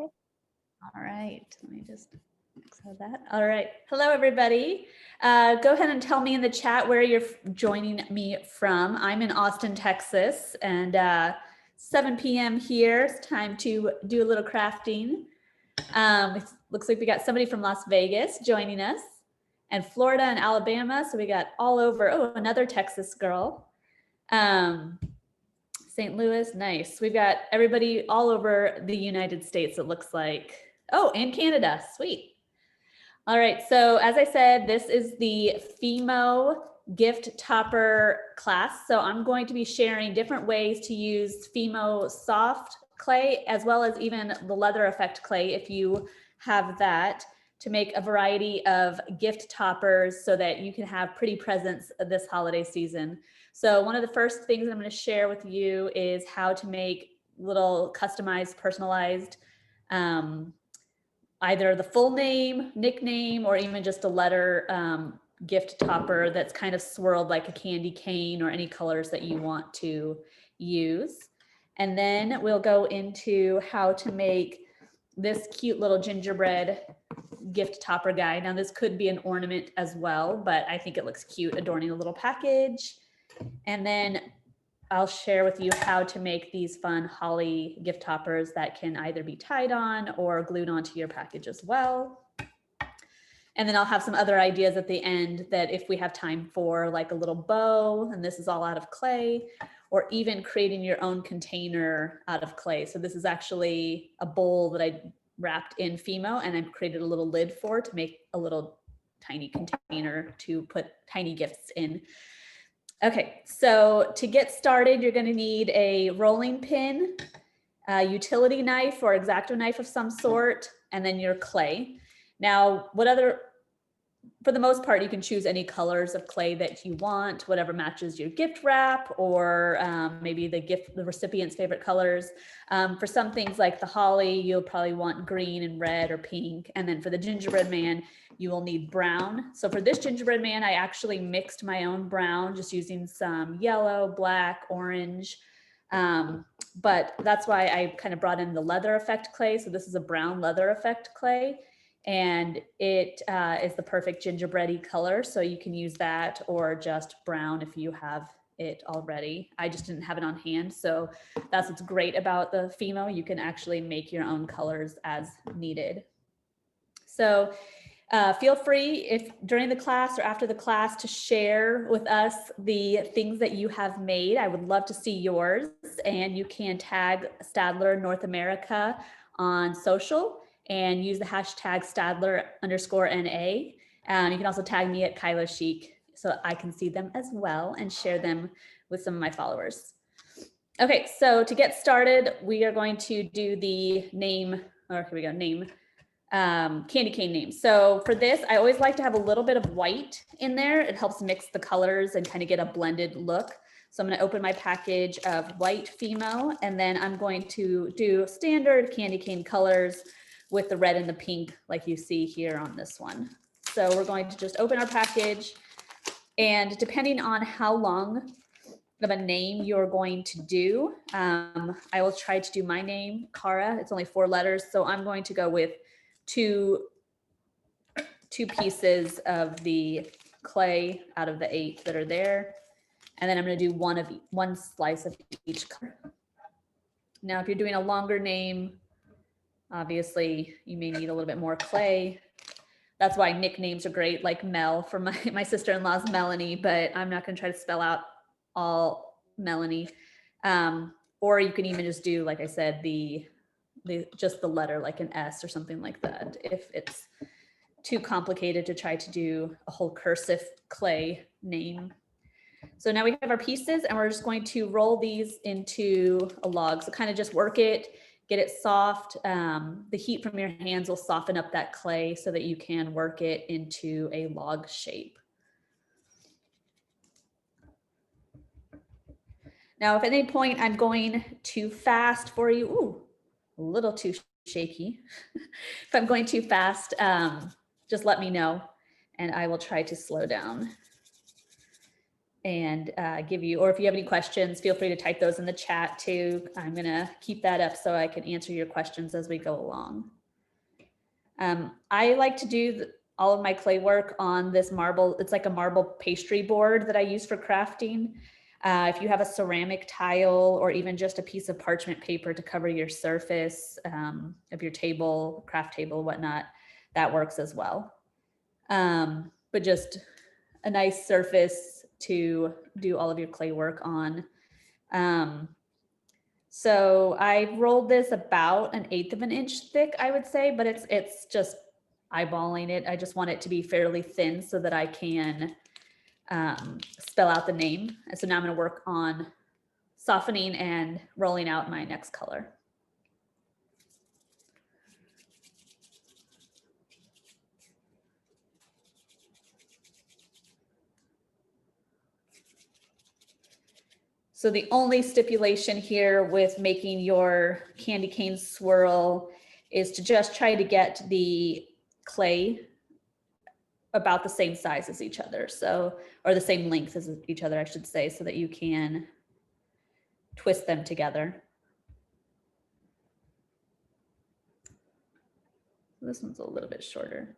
Okay. All right. Let me just fix that. All right. Hello, everybody. Go ahead and tell me in the chat where you're joining me from. I'm in Austin, Texas, and 7 p.m. here. It's time to do a little crafting. It looks like we got somebody from Las Vegas joining us, and Florida and Alabama. So we got all over. Oh, another Texas girl. St. Louis, nice. We've got everybody all over the United States, it looks like. Oh, and Canada, sweet. All right, so as I said, this is the FIMO gift topper class. So I'm going to be sharing different ways to use FIMO soft clay, as well as even the leather effect clay, if you have that, to make a variety of gift toppers so that you can have pretty presents this holiday season. So one of the first things I'm going to share with you is how to make little customized, personalized, either the full name, nickname, or even just a letter gift topper that's kind of swirled like a candy cane or any colors that you want to use. And then we'll go into how to make this cute little gingerbread gift topper guy. Now this could be an ornament as well, but I think it looks cute adorning a little package. And then I'll share with you how to make these fun holly gift toppers that can either be tied on or glued onto your package as well. And then I'll have some other ideas at the end that if we have time for, like a little bow, and this is all out of clay, or even creating your own container out of clay. So this is actually a bowl that I wrapped in FIMO, and I've created a little lid for to make a little tiny container to put tiny gifts in. Okay, so to get started, you're going to need a rolling pin, a utility knife or X-Acto knife of some sort, and then your clay. Now, for the most part, you can choose any colors of clay that you want, whatever matches your gift wrap, or maybe the recipient's favorite colors. For some things like the holly, you'll probably want green and red or pink. And then for the gingerbread man, you will need brown. So for this gingerbread man, I actually mixed my own brown, just using some yellow, black, orange. But that's why I kind of brought in the leather effect clay. So this is a brown leather effect clay. And it is the perfect gingerbready color. So you can use that or just brown if you have it already. I just didn't have it on hand. So that's what's great about the FIMO. You can actually make your own colors as needed. So feel free, if during the class or after the class, to share with us the things that you have made. I would love to see yours, and you can tag Stadler North America on social and use the hashtag Stadler_NA. You can also tag me at Kylo Chic so I can see them as well and share them with some of my followers. Okay, so to get started, we are going to do the name, or here we go, name, candy cane name. So for this, I always like to have a little bit of white in there. It helps mix the colors and kind of get a blended look. So I'm going to open my package of white FIMO, and then I'm going to do standard candy cane colors with the red and the pink like you see here on this one. So we're going to just open our package, and depending on how long of a name you're going to do, I will try to do my name, Cara. It's only 4 letters, so I'm going to go with two pieces of the clay out of the 8 that are there, and then I'm going to do one slice of each color. Now, if you're doing a longer name, obviously you may need a little bit more clay. That's why nicknames are great, like Mel for my sister-in-law's Melanie, but I'm not going to try to spell out all Melanie. Or you can even just do, like I said, just the letter, like an S or something like that, if it's too complicated to try to do a whole cursive clay name. So now we have our pieces, and we're just going to roll these into a log. So kind of just work it, get it soft. The heat from your hands will soften up that clay so that you can work it into a log shape. Now, if at any point I'm going too fast for you, ooh, a little too shaky. If I'm going too fast, just let me know and I will try to slow down. and give you, or if you have any questions, feel free to type those in the chat too. I'm gonna keep that up so I can answer your questions as we go along. I like to do all of my clay work on this marble. It's like a marble pastry board that I use for crafting. If you have a ceramic tile or even just a piece of parchment paper to cover your surface of your table, craft table, whatnot, that works as well. But just a nice surface to do all of your clay work on. So I rolled this about 1/8 of an inch thick, I would say, but it's just eyeballing it. I just want it to be fairly thin so that I can spell out the name. And so now I'm going to work on softening and rolling out my next color. So the only stipulation here with making your candy cane swirl is to just try to get the clay about the same size as each other. So, or the same length as each other, I should say, so that you can twist them together. This one's a little bit shorter.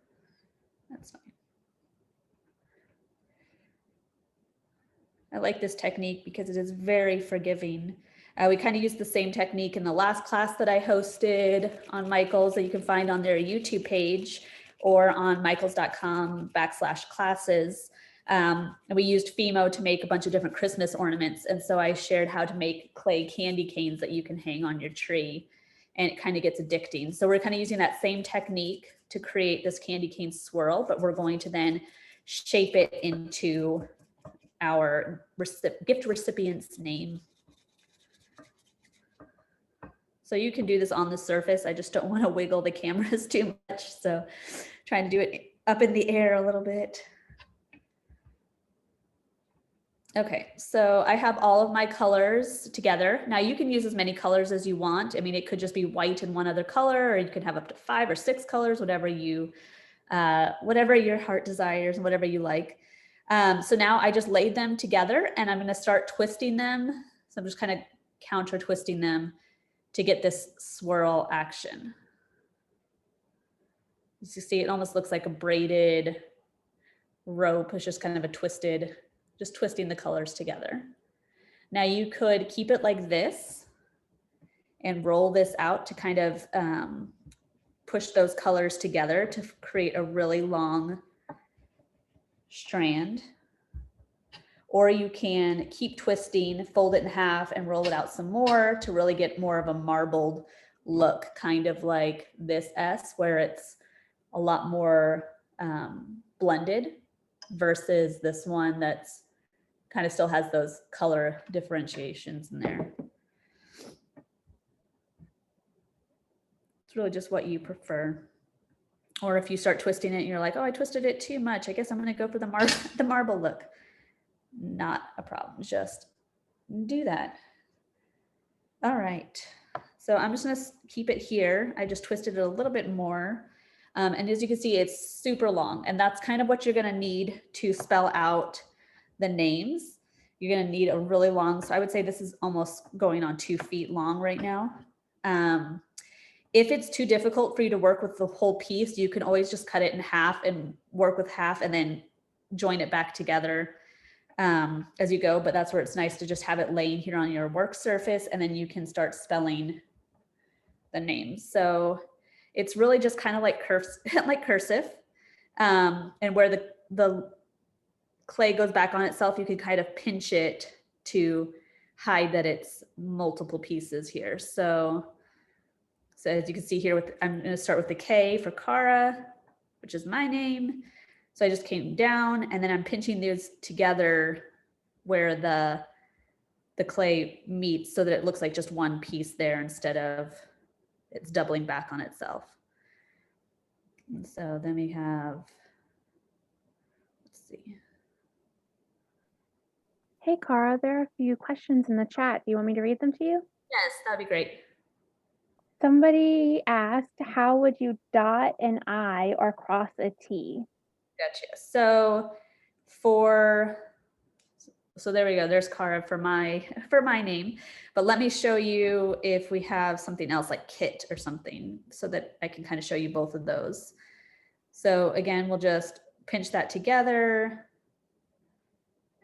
That's fine. I like this technique because it is very forgiving. We kind of used the same technique in the last class that I hosted on Michaels that you can find on their YouTube page or on michaels.com/classes. And we used FIMO to make a bunch of different Christmas ornaments. And so I shared how to make clay candy canes that you can hang on your tree, and it kind of gets addicting. So we're kind of using that same technique to create this candy cane swirl, but we're going to then shape it into our gift recipient's name. So you can do this on the surface. I just don't want to wiggle the cameras too much. So trying to do it up in the air a little bit. Okay, so I have all of my colors together. Now you can use as many colors as you want. I mean, it could just be white and one other color, or you could have up to 5 or 6 colors, whatever your heart desires and whatever you like. So now I just laid them together and I'm going to start twisting them. So I'm just kind of counter twisting them to get this swirl action. As you see, it almost looks like a braided rope. It's just kind of a twisted, just twisting the colors together. Now you could keep it like this and roll this out to kind of push those colors together to create a really long strand. Or you can keep twisting, fold it in half and roll it out some more to really get more of a marbled look, kind of like this S, where it's a lot more blended versus this one that's kind of still has those color differentiations in there. It's really just what you prefer. Or if you start twisting it and you're like, oh, I twisted it too much, I guess I'm going to go for the marble look. Not a problem, just do that. All right, so I'm just going to keep it here. I just twisted it a little bit more. And as you can see, it's super long, and that's kind of what you're going to need to spell out the names. You're going to need a really long, so I would say this is almost going on 2 feet long right now. If it's too difficult for you to work with the whole piece, you can always just cut it in half and work with half and then join it back together as you go. But that's where it's nice to just have it laying here on your work surface, and then you can start spelling the names. So it's really just kind of like cursive, and where the clay goes back on itself, you can kind of pinch it to hide that it's multiple pieces here. So as you can see here, I'm going to start with the K for Cara, which is my name. So I just came down, and then I'm pinching these together where the clay meets, so that it looks like just one piece there instead of it's doubling back on itself. And so then we have, let's see. Hey, Cara, there are a few questions in the chat. Do you want me to read them to you? Yes, that'd be great. Somebody asked, how would you dot an I or cross a T? Gotcha. So for So there we go. There's Cara for my name. But let me show you if we have something else like Kit or something so that I can kind of show you both of those. So again, we'll just pinch that together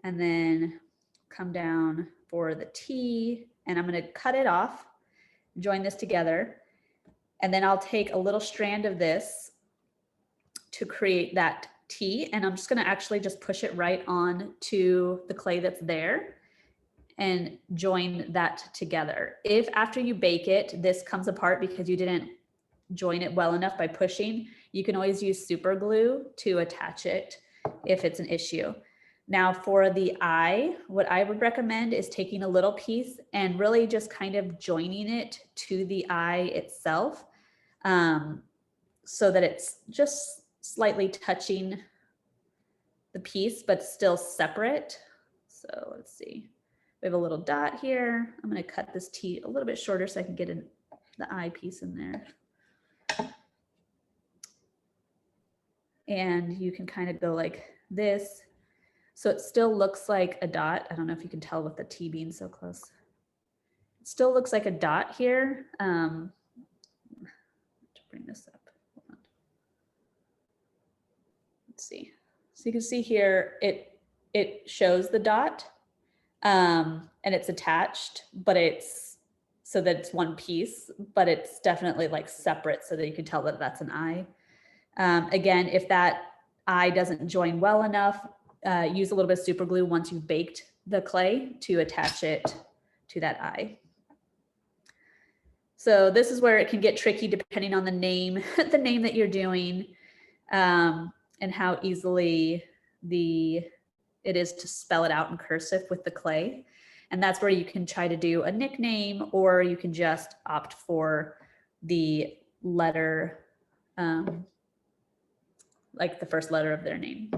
and then come down for the T, and I'm going to cut it off, join this together, and then I'll take a little strand of this to create that T, and I'm just going to actually just push it right on to the clay that's there and join that together. If after you bake it, this comes apart because you didn't join it well enough by pushing, you can always use super glue to attach it if it's an issue. Now for the eye, what I would recommend is taking a little piece and really just kind of joining it to the eye itself, so that it's just slightly touching the piece, but still separate. So let's see. We have a little dot here. I'm going to cut this T a little bit shorter so I can get the eye piece in there. And you can kind of go like this. So it still looks like a dot. I don't know if you can tell with the T being so close. It still looks like a dot here. To bring this up. Hold on. Let's see. So you can see here, it shows the dot, and it's attached, but it's so that it's one piece, but it's definitely like separate so that you can tell that that's an eye. Again, if that eye doesn't join well enough, use a little bit of super glue once you've baked the clay to attach it to that eye. So this is where it can get tricky depending on the name, the name that you're doing, and how easily it is to spell it out in cursive with the clay. And that's where you can try to do a nickname, or you can just opt for the letter, like the first letter of their name.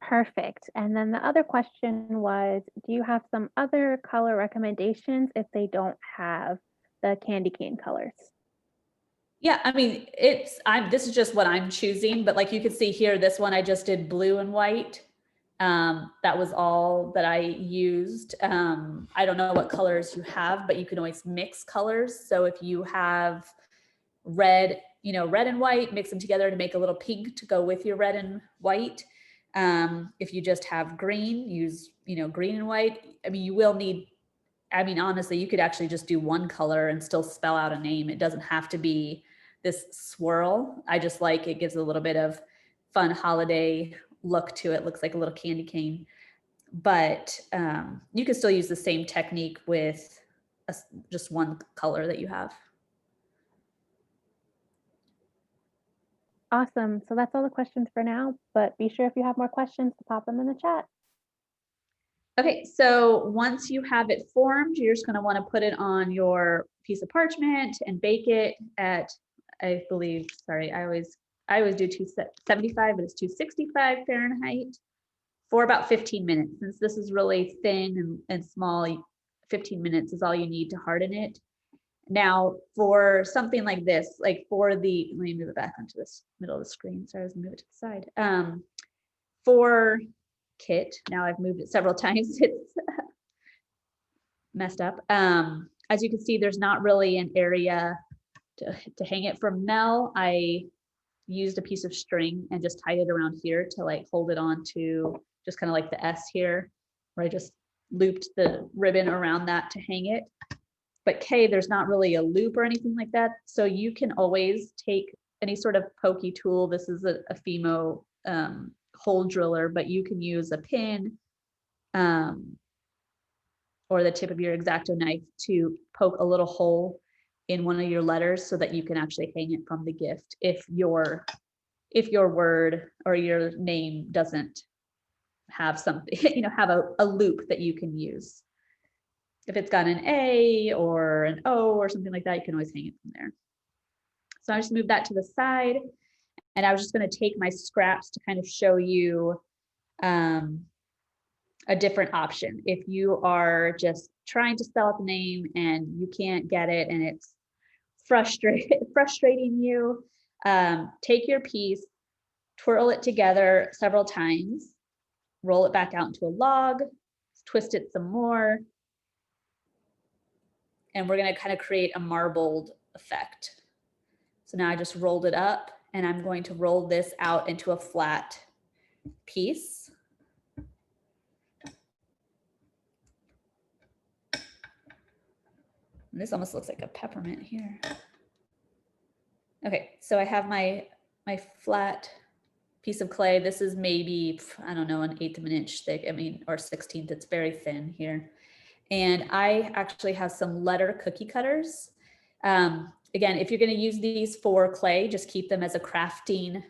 Perfect. And then the other question was, do you have some other color recommendations if they don't have the candy cane colors? Yeah, I mean, this is just what I'm choosing, but like you can see here, this one I just did blue and white. That was all that I used. I don't know what colors you have, but you can always mix colors. So if you have red, red and white, mix them together to make a little pink to go with your red and white. If you just have green, use, green and white. I mean, you will need, honestly, you could actually just do one color and still spell out a name. It doesn't have to be this swirl. I just like it gives a little bit of fun holiday look to it. Looks like a little candy cane, but you can still use the same technique with just one color that you have. Awesome. So that's all the questions for now, but be sure if you have more questions to pop them in the chat. Okay, so once you have it formed, you're just going to want to put it on your piece of parchment and bake it at, I believe, sorry, I always do 275, but it's 265 Fahrenheit for about 15 minutes. Since this is really thin and small, 15 minutes is all you need to harden it. Now, for something like this, like let me move it back onto this middle of the screen. Sorry, I was gonna move it to the side. For Kit, now I've moved it several times. It's messed up. As you can see, there's not really an area to hang it. From Mel, I used a piece of string and just tied it around here to like hold it on to just kind of like the S here, where I just looped the ribbon around that to hang it. But Kay, there's not really a loop or anything like that. So you can always take any sort of pokey tool. This is a FIMO hole driller, but you can use a pin or the tip of your X-Acto knife to poke a little hole in one of your letters so that you can actually hang it from the gift if your word or your name doesn't have something, have a loop that you can use. If it's got an A or an O or something like that, you can always hang it from there. So I just moved that to the side, and I was just going to take my scraps to kind of show you a different option. If you are just trying to spell out the name and you can't get it and it's frustrating you, take your piece, twirl it together several times, roll it back out into a log, twist it some more. And we're gonna kind of create a marbled effect. So now I just rolled it up and I'm going to roll this out into a flat piece. And this almost looks like a peppermint here. Okay, so I have my flat piece of clay. This is maybe, I don't know, 1/8 of an inch thick, or 1/16. It's very thin here. And I actually have some letter cookie cutters. Again, if you're gonna use these for clay, just keep them as a crafting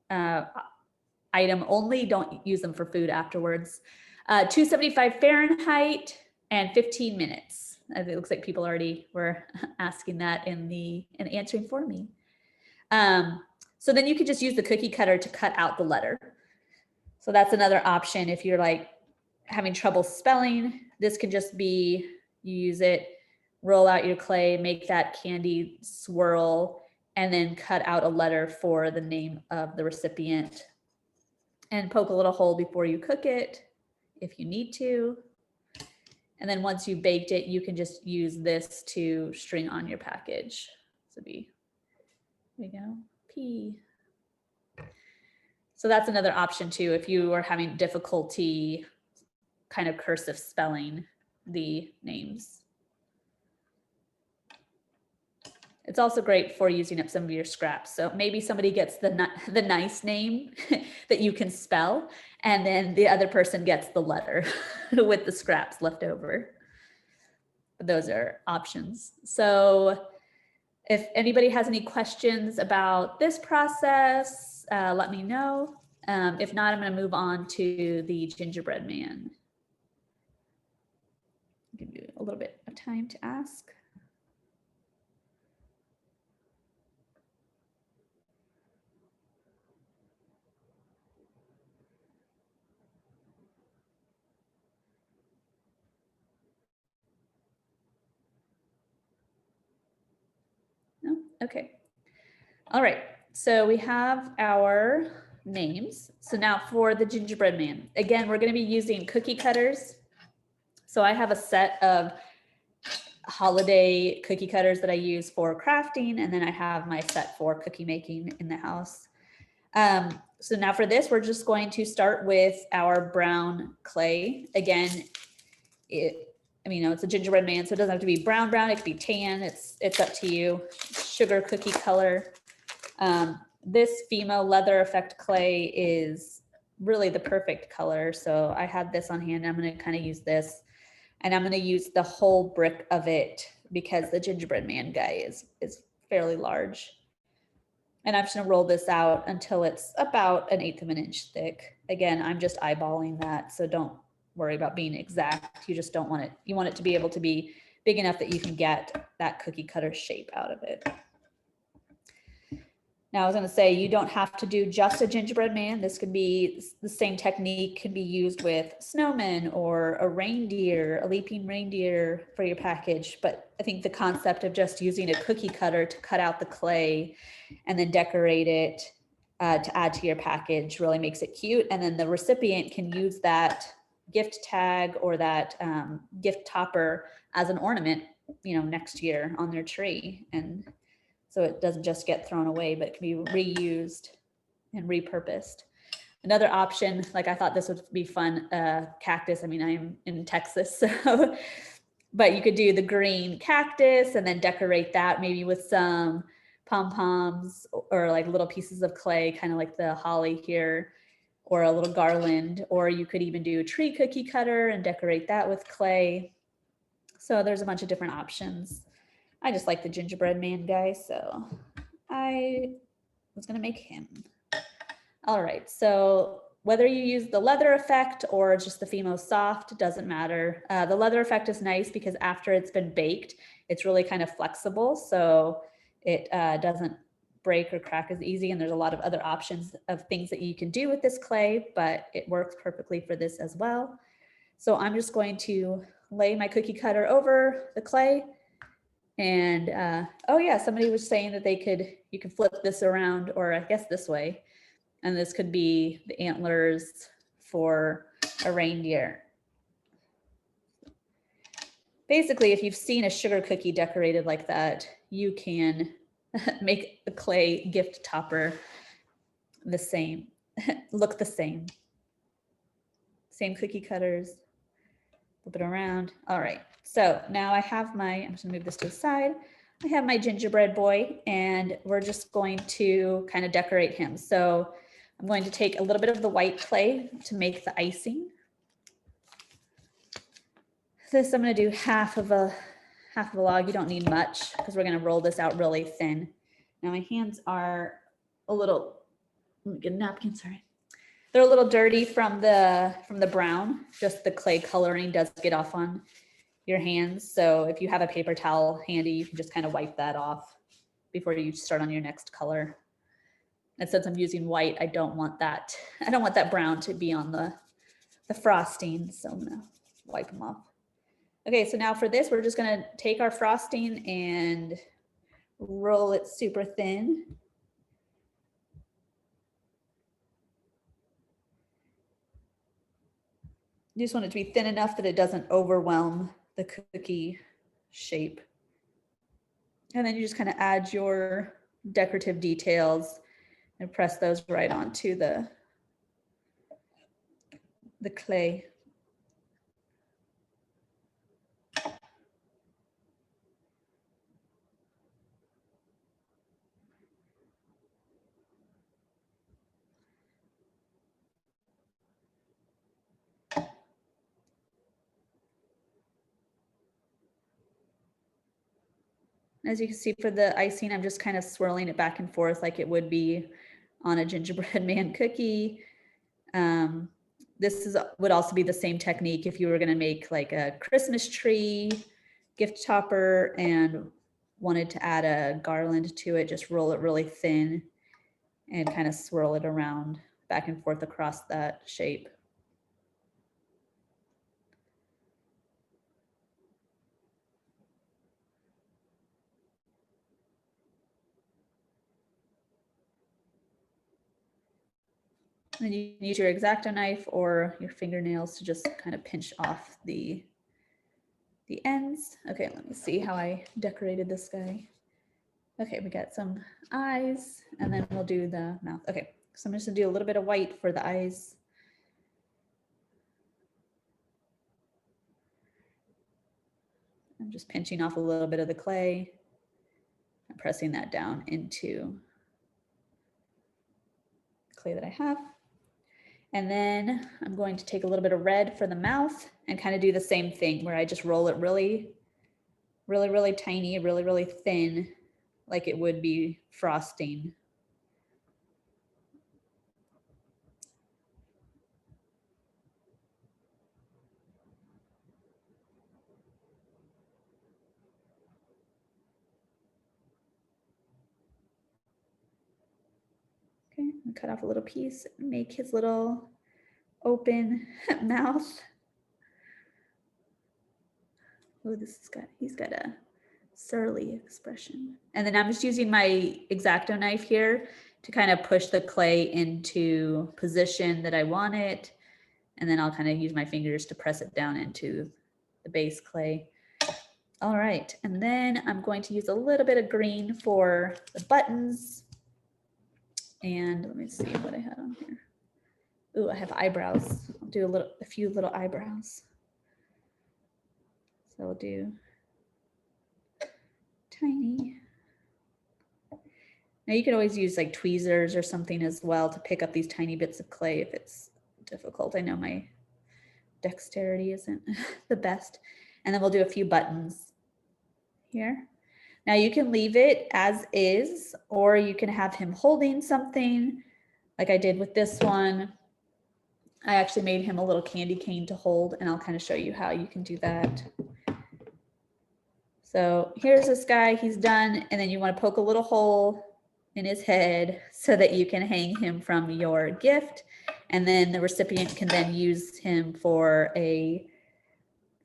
item only. Don't use them for food afterwards. 275 Fahrenheit and 15 minutes. It looks like people already were asking that and answering for me. So then you could just use the cookie cutter to cut out the letter. So that's another option if you're like having trouble spelling. This can just be, you use it, roll out your clay, make that candy swirl, and then cut out a letter for the name of the recipient and poke a little hole before you cook it if you need to. And then once you've baked it, you can just use this to string on your package. So there we go, P. So that's another option too, if you are having difficulty kind of cursive spelling the names. It's also great for using up some of your scraps. So maybe somebody gets the nice name that you can spell, and then the other person gets the letter with the scraps left over. Those are options. So if anybody has any questions about this process, let me know. If not, I'm going to move on to the gingerbread man. Give you a little bit of time to ask. No? Okay. All right. So we have our names. So now for the gingerbread man, again, we're going to be using cookie cutters. So I have a set of holiday cookie cutters that I use for crafting, and then I have my set for cookie making in the house. So now for this, we're just going to start with our brown clay. Again, it's a gingerbread man, so it doesn't have to be brown, it could be tan. It's up to you. Sugar cookie color. This FIMO leather effect clay is really the perfect color. So I had this on hand. I'm going to kind of use this, and I'm going to use the whole brick of it because the gingerbread man guy is fairly large. And I'm just going to roll this out until it's about 1/8 of an inch thick. Again, I'm just eyeballing that, so don't worry about being exact. You just don't want it. You want it to be able to be big enough that you can get that cookie cutter shape out of it. Now, I was going to say, you don't have to do just a gingerbread man. This could be the same technique could be used with snowmen or a reindeer, a leaping reindeer for your package. But I think the concept of just using a cookie cutter to cut out the clay and then decorate it to add to your package really makes it cute. And then the recipient can use that gift tag or that gift topper as an ornament, next year on their tree. And so it doesn't just get thrown away, but it can be reused and repurposed. Another option, like I thought this would be fun, cactus. I am in Texas, so, but you could do the green cactus and then decorate that maybe with some pom-poms or like little pieces of clay, kind of like the holly here, or a little garland, or you could even do a tree cookie cutter and decorate that with clay. So there's a bunch of different options. I just like the gingerbread man guy, so I was gonna make him. All right, so whether you use the leather effect or just the FIMO soft, it doesn't matter. The leather effect is nice because after it's been baked, it's really kind of flexible, so it doesn't break or crack as easy, and there's a lot of other options of things that you can do with this clay, but it works perfectly for this as well. So I'm just going to lay my cookie cutter over the clay. And oh yeah, somebody was saying that you could flip this around, or I guess this way, and this could be the antlers for a reindeer. Basically, if you've seen a sugar cookie decorated like that, you can make a clay gift topper the same, look the same. Same cookie cutters, flip it around. All right, so now I have I'm just gonna move this to the side. I have my gingerbread boy and we're just going to kind of decorate him. So I'm going to take a little bit of the white clay to make the icing. This I'm going to do half of a log. You don't need much because we're going to roll this out really thin. Now my hands are a little, let me get a napkin, sorry. They're a little dirty from the brown. Just the clay coloring does get off on your hands. So if you have a paper towel handy, you can just kind of wipe that off before you start on your next color. And since I'm using white, I don't want that brown to be on the frosting. So I'm gonna wipe them off. Okay, so now for this, we're just gonna take our frosting and roll it super thin. You just want it to be thin enough that it doesn't overwhelm the cookie shape. And then you just kind of add your decorative details and press those right onto the clay. As you can see for the icing, I'm just kind of swirling it back and forth like it would be on a gingerbread man cookie. This would also be the same technique if you were going to make like a Christmas tree gift topper and wanted to add a garland to it. Just roll it really thin and kind of swirl it around back and forth across that shape. And you can use your X-Acto knife or your fingernails to just kind of pinch off the ends. Okay, let me see how I decorated this guy. Okay, we got some eyes and then we'll do the mouth. Okay, so I'm just gonna do a little bit of white for the eyes. I'm just pinching off a little bit of the clay and pressing that down into the clay that I have. And then I'm going to take a little bit of red for the mouth and kind of do the same thing where I just roll it really tiny, really thin, like it would be frosting. Okay, cut off a little piece, make his little open mouth. Oh, he's got a surly expression. And then I'm just using my X-Acto knife here to kind of push the clay into position that I want it. And then I'll kind of use my fingers to press it down into the base clay. All right, and then I'm going to use a little bit of green for the buttons. And let me see what I had on here. Ooh, I have eyebrows. I'll do a few little eyebrows. So I'll do tiny. Now you could always use like tweezers or something as well to pick up these tiny bits of clay if it's difficult. I know my dexterity isn't the best. And then we'll do a few buttons here. Now you can leave it as is, or you can have him holding something like I did with this one. I actually made him a little candy cane to hold, and I'll kind of show you how you can do that. So here's this guy, he's done, and then you want to poke a little hole in his head so that you can hang him from your gift. And then the recipient can then use him for a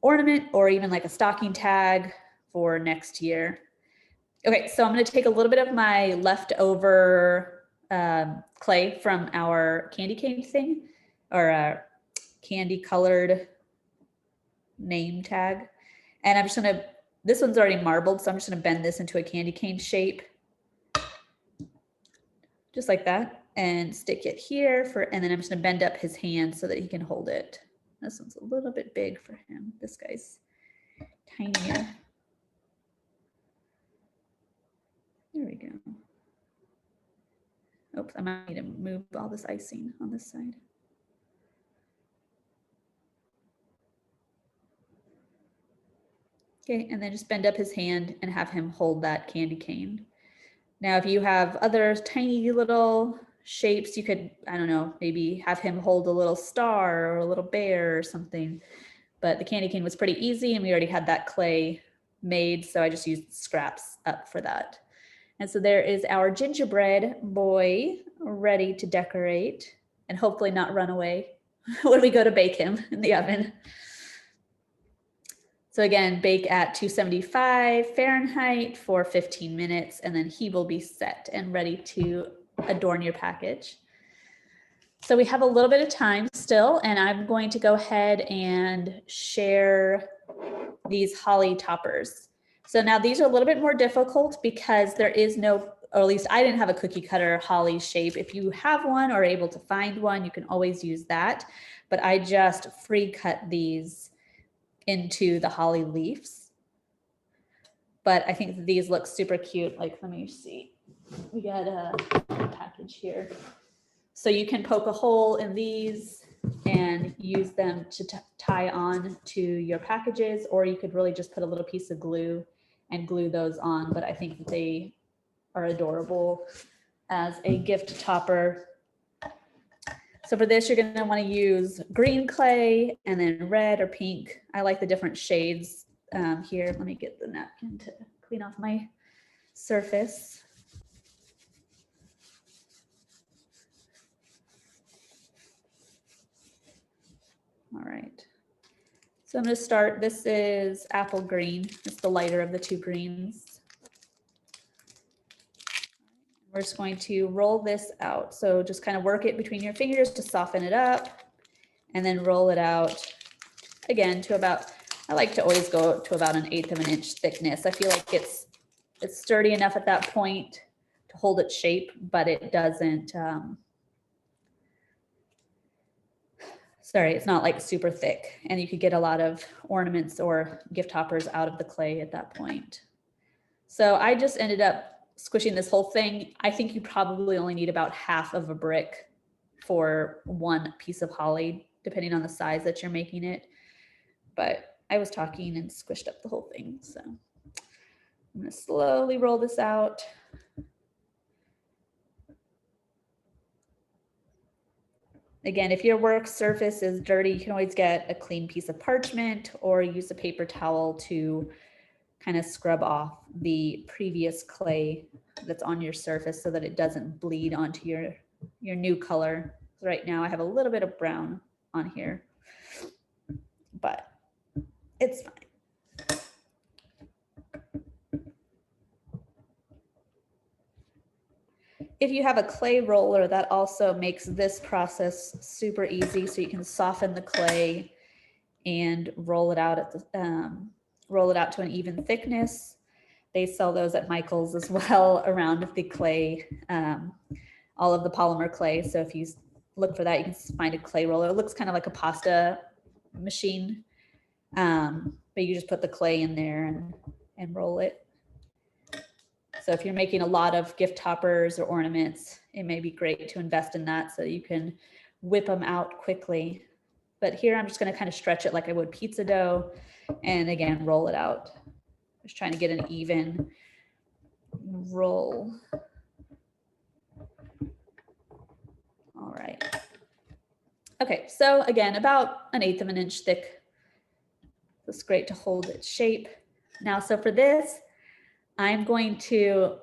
ornament or even like a stocking tag for next year. Okay, so I'm going to take a little bit of my leftover clay from our candy cane thing, or candy colored name tag. And I'm just gonna, this one's already marbled, so I'm just gonna bend this into a candy cane shape. Just like that, and stick it here and then I'm just gonna bend up his hand so that he can hold it. This one's a little bit big for him. This guy's tinier. There we go. Oops, I might need to move all this icing on this side. Okay, and then just bend up his hand and have him hold that candy cane. Now, if you have other tiny little shapes, you could, I don't know, maybe have him hold a little star or a little bear or something. But the candy cane was pretty easy and we already had that clay made, so I just used scraps up for that. And so there is our gingerbread boy ready to decorate and hopefully not run away when we go to bake him in the oven. So again, bake at 275 Fahrenheit for 15 minutes, and then he will be set and ready to adorn your package. So we have a little bit of time still, and I'm going to go ahead and share these holly toppers. So now these are a little bit more difficult because there is no, or at least I didn't have a cookie cutter holly shape. If you have one or are able to find one, you can always use that. But I just free cut these into the holly leaves. But I think these look super cute. Like, let me see. We got a package here. So you can poke a hole in these and use them to tie on to your packages, or you could really just put a little piece of glue and glue those on. But I think that they are adorable as a gift topper. So for this, you're going to want to use green clay and then red or pink. I like the different shades here. Let me get the napkin to clean off my surface. All right. So I'm going to start. This is apple green. It's the lighter of the two greens. We're just going to roll this out. So just kind of work it between your fingers to soften it up and then roll it out again to about, I like to always go to about 1/8 of an inch thickness. I feel like it's sturdy enough at that point to hold its shape, but it doesn't, it's not like super thick, and you could get a lot of ornaments or gift toppers out of the clay at that point. So I just ended up squishing this whole thing. I think you probably only need about 1/2 of a brick for one piece of holly, depending on the size that you're making it. But I was talking and squished up the whole thing. So I'm going to slowly roll this out. Again, if your work surface is dirty, you can always get a clean piece of parchment or use a paper towel to kind of scrub off the previous clay that's on your surface so that it doesn't bleed onto your new color. Right now I have a little bit of brown on here, but it's fine. If you have a clay roller, that also makes this process super easy. So you can soften the clay and roll it out at the, roll it out to an even thickness. They sell those at Michael's as well around the clay, all of the polymer clay. So if you look for that, you can find a clay roller. It looks kind of like a pasta machine, but you just put the clay in there and roll it. So if you're making a lot of gift toppers or ornaments, it may be great to invest in that so you can whip them out quickly. But here I'm just going to kind of stretch it like I would pizza dough and again, roll it out. Just trying to get an even roll. All right. Okay, so again, about 1/8 of an inch thick. It's great to hold its shape. Now, so for this, I'm going to,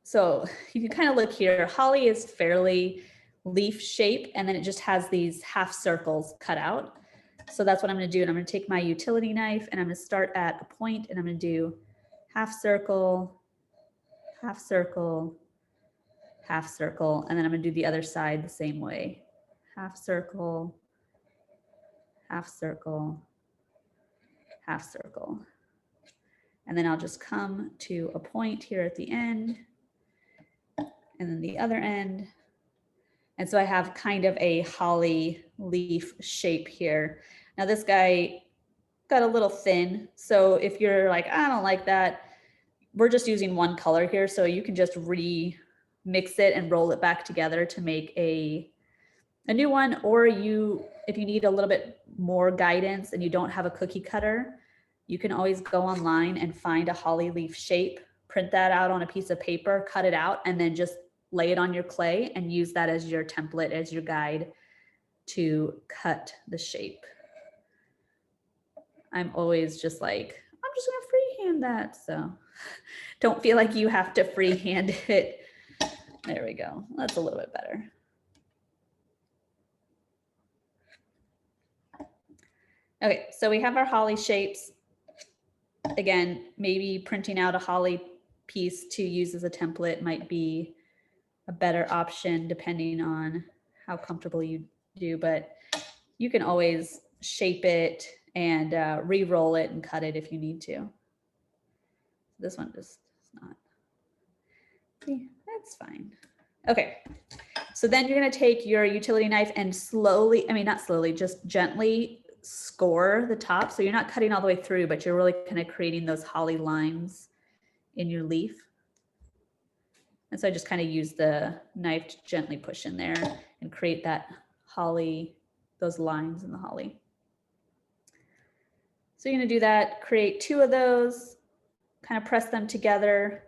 so you can kind of look here. Holly is fairly leaf shape, and then it just has these half circles cut out. So that's what I'm going to do. And I'm going to take my utility knife and I'm going to start at a point and I'm going to do half circle, half circle, half circle, and then I'm going to do the other side the same way. Half circle, half circle, half circle. And then I'll just come to a point here at the end, and then the other end. And so I have kind of a holly leaf shape here. Now this guy got a little thin. So if you're like, I don't like that, we're just using one color here. So you can just remix it and roll it back together to make a new one. Or if you need a little bit more guidance and you don't have a cookie cutter, you can always go online and find a holly leaf shape, print that out on a piece of paper, cut it out, and then just lay it on your clay and use that as your template, as your guide to cut the shape. I'm always just like, I'm just gonna freehand that. So don't feel like you have to freehand it. There we go. That's a little bit better. Okay, so we have our holly shapes. Again, maybe printing out a holly piece to use as a template might be a better option depending on how comfortable you do, but you can always shape it and re-roll it and cut it if you need to. This one just is not. See, that's fine. Okay, so then you're gonna take your utility knife and slowly, I mean, not slowly, just gently score the top. So you're not cutting all the way through, but you're really kind of creating those holly lines in your leaf. And so I just kind of use the knife to gently push in there and create that holly, those lines in the holly. So you're gonna do that, create 2 of those, kind of press them together,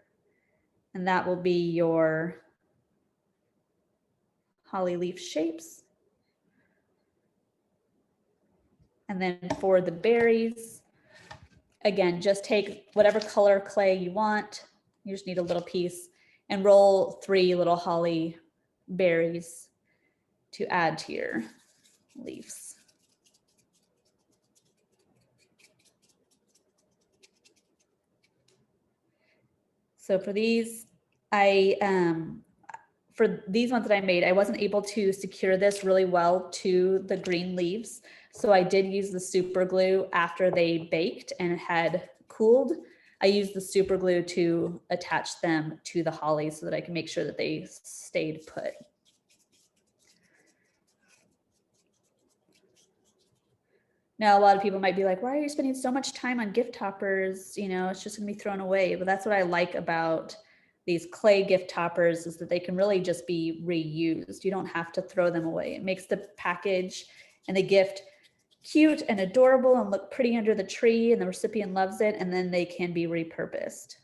and that will be your holly leaf shapes. And then for the berries, again, just take whatever color clay you want. You just need a little piece and roll 3 little holly berries to add to your leaves. So for these, for these ones that I made, I wasn't able to secure this really well to the green leaves. So I did use the super glue after they baked and had cooled. I used the super glue to attach them to the holly so that I can make sure that they stayed put. Now, a lot of people might be like, why are you spending so much time on gift toppers? You know, it's just gonna be thrown away. But that's what I like about these clay gift toppers, is that they can really just be reused. You don't have to throw them away. It makes the package and the gift cute and adorable and look pretty under the tree, and the recipient loves it, and then they can be repurposed.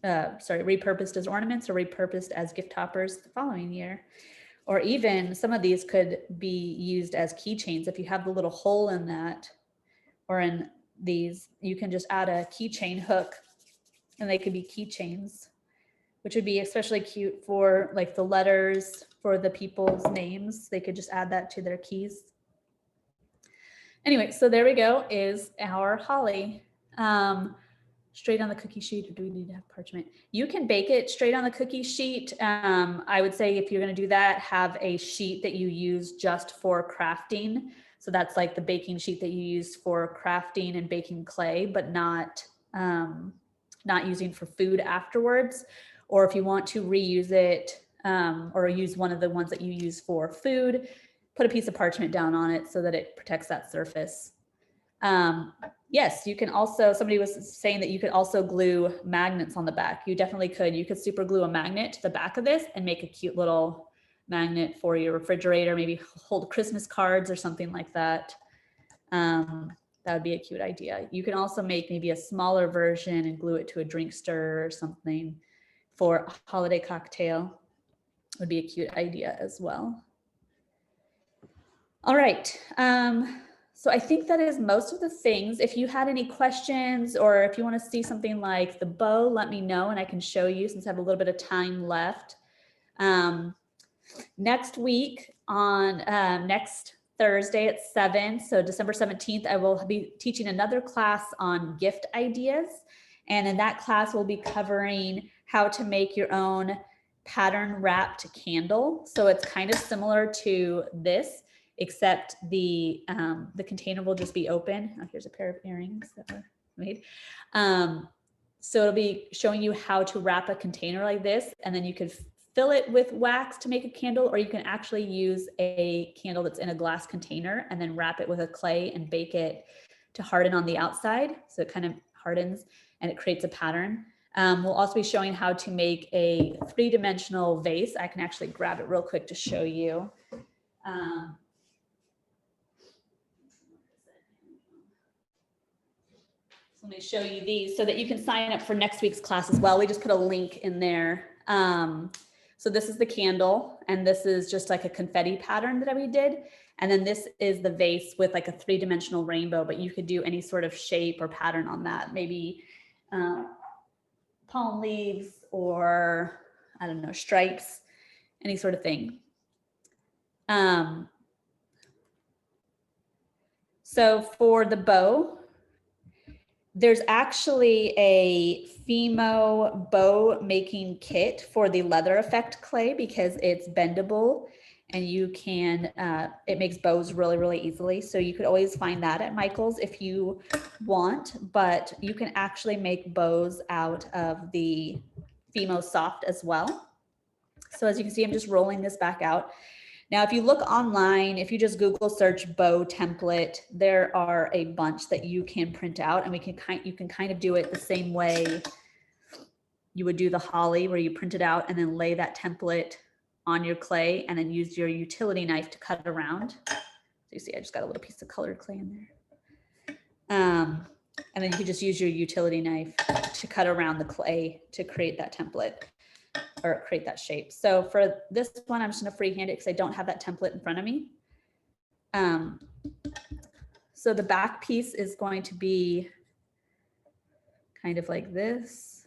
Repurposed as ornaments or repurposed as gift toppers the following year. Or even some of these could be used as keychains. If you have the little hole in that, or in these, you can just add a keychain hook and they could be keychains, which would be especially cute for like the letters for the people's names. They could just add that to their keys. Anyway, so there we go, is our holly. Straight on the cookie sheet, or do we need to have parchment? You can bake it straight on the cookie sheet. I would say if you're going to do that, have a sheet that you use just for crafting. So that's like the baking sheet that you use for crafting and baking clay, but not using for food afterwards. Or if you want to reuse it, or use one of the ones that you use for food, put a piece of parchment down on it so that it protects that surface. Yes, you can also, somebody was saying that you could also glue magnets on the back. You definitely could. You could super glue a magnet to the back of this and make a cute little magnet for your refrigerator, maybe hold Christmas cards or something like that. That would be a cute idea. You can also make maybe a smaller version and glue it to a drink stir or something for a holiday cocktail. Would be a cute idea as well. All right. So I think that is most of the things. If you had any questions, or if you want to see something like the bow, let me know and I can show you, since I have a little bit of time left. Next week on next Thursday at 7, so December 17th, I will be teaching another class on gift ideas. And in that class, we'll be covering how to make your own pattern wrapped candle. So it's kind of similar to this, except the container will just be open. Oh, here's a pair of earrings that were made. So it'll be showing you how to wrap a container like this, and then you could fill it with wax to make a candle, or you can actually use a candle that's in a glass container and then wrap it with a clay and bake it to harden on the outside. So it kind of hardens and it creates a pattern. We'll also be showing how to make a 3-dimensional vase. I can actually grab it real quick to show you. So let me show you these so that you can sign up for next week's class as well. We just put a link in there. So this is the candle, and this is just like a confetti pattern that we did. And then this is the vase with like a 3-dimensional rainbow, but you could do any sort of shape or pattern on that. Maybe palm leaves, or I don't know, stripes, any sort of thing. So for the bow, there's actually a FIMO bow making kit for the leather effect clay because it's bendable and you can, it makes bows really, really easily. So you could always find that at Michael's if you want, but you can actually make bows out of the FIMO Soft as well. So as you can see, I'm just rolling this back out. Now, if you look online, if you just Google search bow template, there are a bunch that you can print out, and you can kind of do it the same way you would do the holly, where you print it out and then lay that template on your clay and then use your utility knife to cut it around. So you see, I just got a little piece of colored clay in there. And then you can just use your utility knife to cut around the clay to create that template or create that shape. So for this one, I'm just gonna freehand it because I don't have that template in front of me. So the back piece is going to be kind of like this.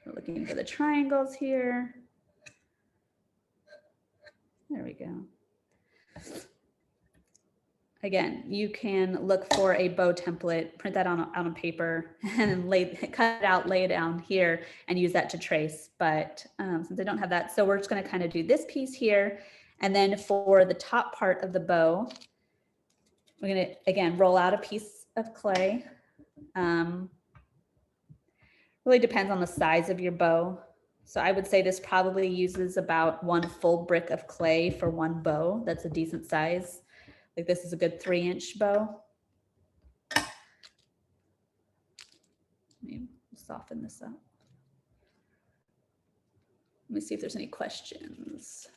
We're looking for the triangles here. There we go. Again, you can look for a bow template, print that on paper, and cut it out, lay it down here, and use that to trace. But since I don't have that, so we're just going to kind of do this piece here. And then for the top part of the bow, we're going to, again, roll out a piece of clay. Really depends on the size of your bow. So I would say this probably uses about 1 full brick of clay for 1 bow. That's a decent size. Like this is a good 3-inch bow. Let me soften this up. Let me see if there's any questions.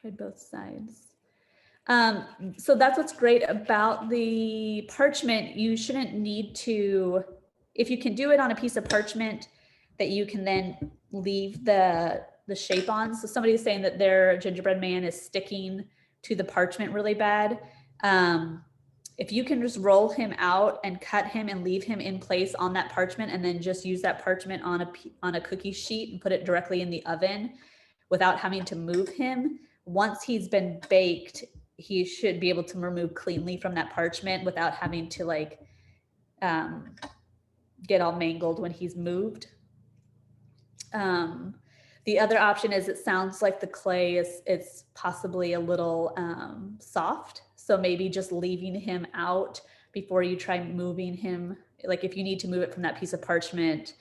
Try both sides. So that's what's great about the parchment. You shouldn't need to, if you can do it on a piece of parchment that you can then leave the shape on. So somebody is saying that their gingerbread man is sticking to the parchment really bad. If you can just roll him out and cut him and leave him in place on that parchment, and then just use that parchment on a cookie sheet and put it directly in the oven without having to move him, once he's been baked, he should be able to remove cleanly from that parchment without having to like get all mangled when he's moved. The other option is, it sounds like the clay it's possibly a little soft. So maybe just leaving him out before you try moving him. Like if you need to move it from that piece of parchment,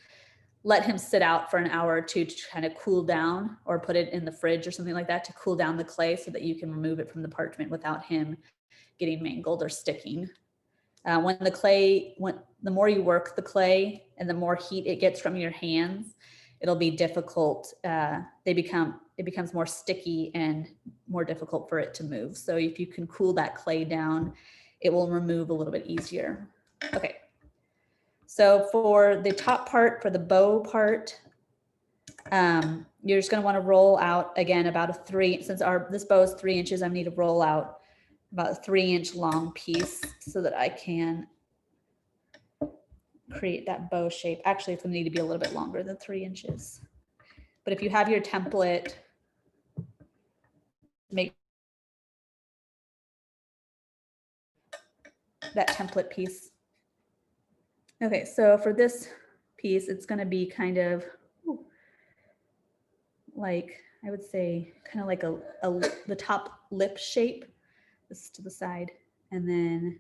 let him sit out for an hour or two to kind of cool down, or put it in the fridge or something like that to cool down the clay so that you can remove it from the parchment without him getting mangled or sticking. When the more you work the clay and the more heat it gets from your hands, it'll be difficult. It becomes more sticky and more difficult for it to move. So if you can cool that clay down, it will remove a little bit easier. Okay. So for the top part, for the bow part, you're just going to want to roll out again about since this bow is 3 inches, I need to roll out about a 3-inch long piece so that I can create that bow shape. Actually, it's gonna need to be a little bit longer than 3 inches. But if you have your template, make that template piece. Okay, so for this piece, it's gonna be kind of like, I would say, kind of like the top lip shape. This to the side, and then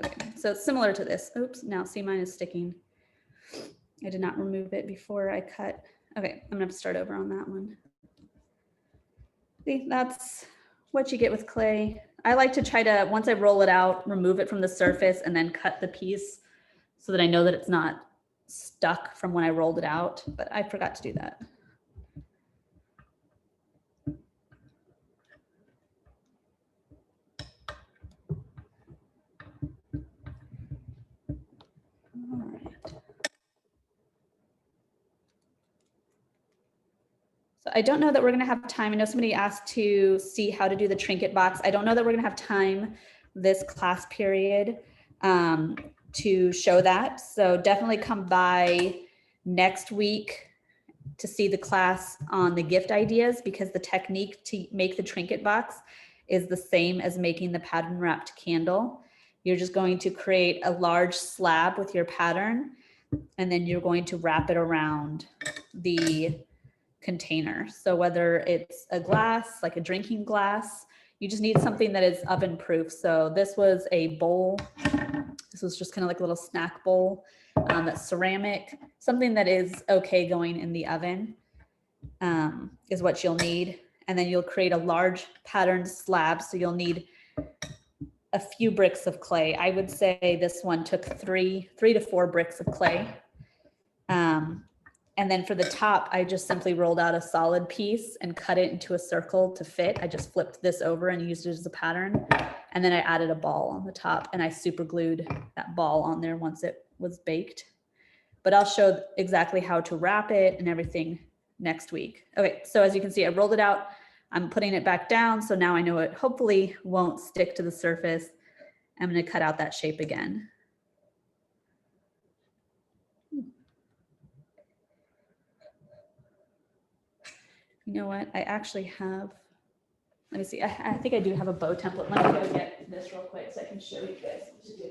okay, so it's similar to this. Oops, now see, mine is sticking. I did not remove it before I cut. Okay, I'm gonna have to start over on that one. See, that's what you get with clay. I like to try to, once I roll it out, remove it from the surface and then cut the piece so that I know that it's not stuck from when I rolled it out, but I forgot to do that. All right. So I don't know that we're gonna have time. I know somebody asked to see how to do the trinket box. I don't know that we're gonna have time this class period to show that. So definitely come by next week to see the class on the gift ideas, because the technique to make the trinket box is the same as making the pattern wrapped candle. You're just going to create a large slab with your pattern, and then you're going to wrap it around the container. So whether it's a glass, like a drinking glass, you just need something that is oven proof. So this was a bowl. This was just kind of like a little snack bowl that's ceramic. Something that is okay going in the oven is what you'll need. And then you'll create a large patterned slab. So you'll need a few bricks of clay. I would say this one took three to four bricks of clay. And then for the top, I just simply rolled out a solid piece and cut it into a circle to fit. I just flipped this over and used it as a pattern. And then I added a ball on the top, and I super glued that ball on there once it was baked. But I'll show exactly how to wrap it and everything next week. Okay, so as you can see, I rolled it out. I'm putting it back down. So now I know it hopefully won't stick to the surface. I'm going to cut out that shape again. You know what? I actually have, let me see. I think I do have a bow template. Let me go get this real quick so I can show you guys what to do.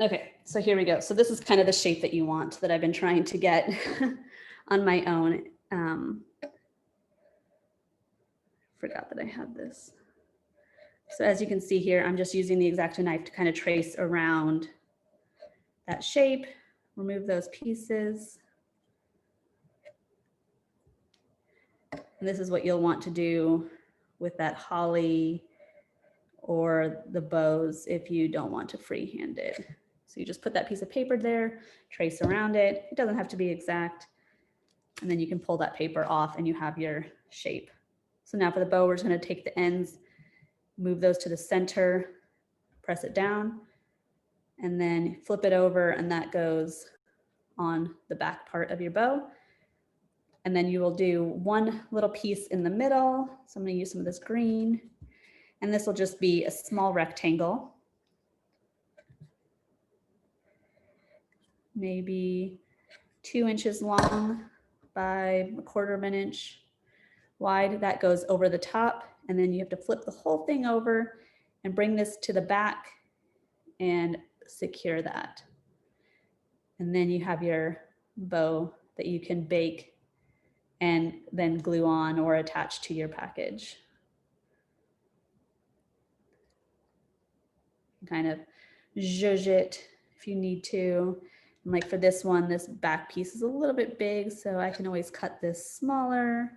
Okay, so here we go. So this is kind of the shape that you want, that I've been trying to get on my own. Forgot that I had this. So as you can see here, I'm just using the X-Acto knife to kind of trace around that shape, remove those pieces. And this is what you'll want to do with that holly or the bows if you don't want to freehand it. So you just put that piece of paper there, trace around it. It doesn't have to be exact. And then you can pull that paper off and you have your shape. So now for the bow, we're just going to take the ends, move those to the center, press it down, and then flip it over, and that goes on the back part of your bow. And then you will do one little piece in the middle. So I'm going to use some of this green, and this will just be a small rectangle, maybe 2 inches long by 1/4 of an inch wide. That goes over the top, and then you have to flip the whole thing over and bring this to the back and secure that. And then you have your bow that you can bake and then glue on or attach to your package. Kind of zhuzh it if you need to. And like for this one, this back piece is a little bit big, so I can always cut this smaller.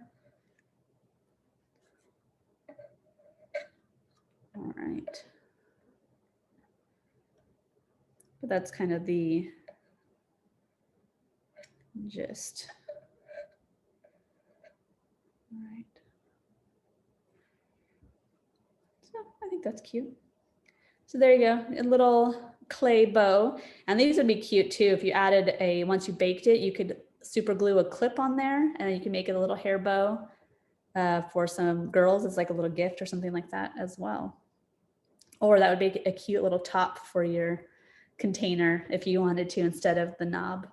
All right. But that's kind of the gist. All right. So I think that's cute. So there you go, a little clay bow. And these would be cute too. If you added once you baked it, you could super glue a clip on there and then you can make it a little hair bow for some girls as like a little gift or something like that as well. Or that would be a cute little top for your container if you wanted to instead of the knob.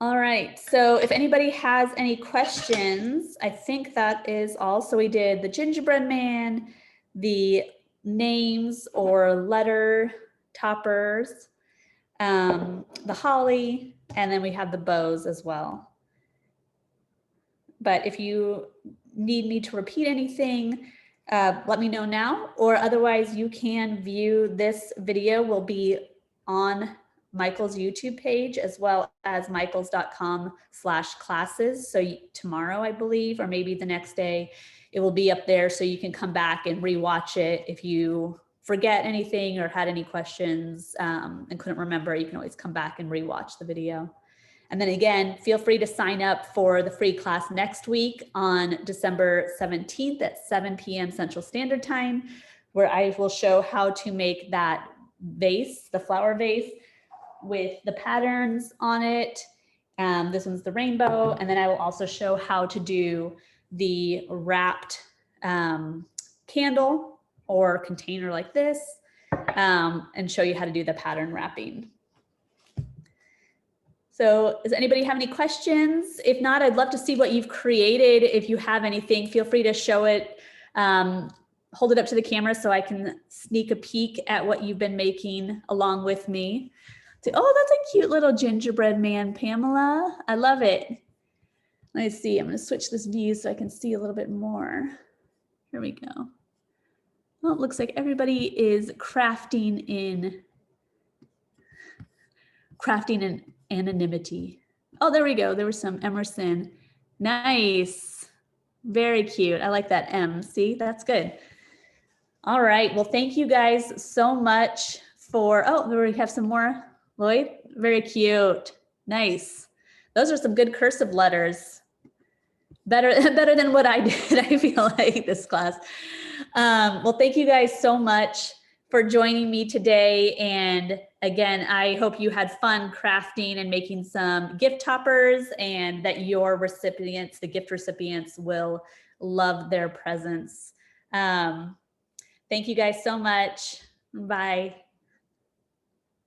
All right, so if anybody has any questions, I think that is all. So we did the gingerbread man, the names or letter toppers, the holly, and then we have the bows as well. But if you need me to repeat anything, let me know now, or otherwise you can view this video will be on Michael's YouTube page as well as michaels.com/classes. So tomorrow, I believe, or maybe the next day, it will be up there so you can come back and rewatch it. If you forget anything or had any questions and couldn't remember, you can always come back and rewatch the video. And then again, feel free to sign up for the free class next week on December 17th at 7 p.m. Central Standard Time, where I will show how to make that vase, the flower vase, with the patterns on it. This one's the rainbow. And then I will also show how to do the wrapped candle or container like this, and show you how to do the pattern wrapping. So does anybody have any questions? If not, I'd love to see what you've created. If you have anything, feel free to show it, hold it up to the camera so I can sneak a peek at what you've been making along with me. So, oh, that's a cute little gingerbread man, Pamela. I love it. Let's see, I'm gonna switch this view so I can see a little bit more. Here we go. Well, it looks like everybody is crafting in anonymity. Oh, there we go. There was some Emerson. Nice. Very cute. I like that M. See, that's good. All right. Well, thank you guys so much for, oh, we have some more. Lloyd, very cute. Nice. Those are some good cursive letters. Better than what I did, I feel like, this class. Well, thank you guys so much for joining me today. And again, I hope you had fun crafting and making some gift toppers and that your recipients, the gift recipients, will love their presents. Thank you guys so much. Bye.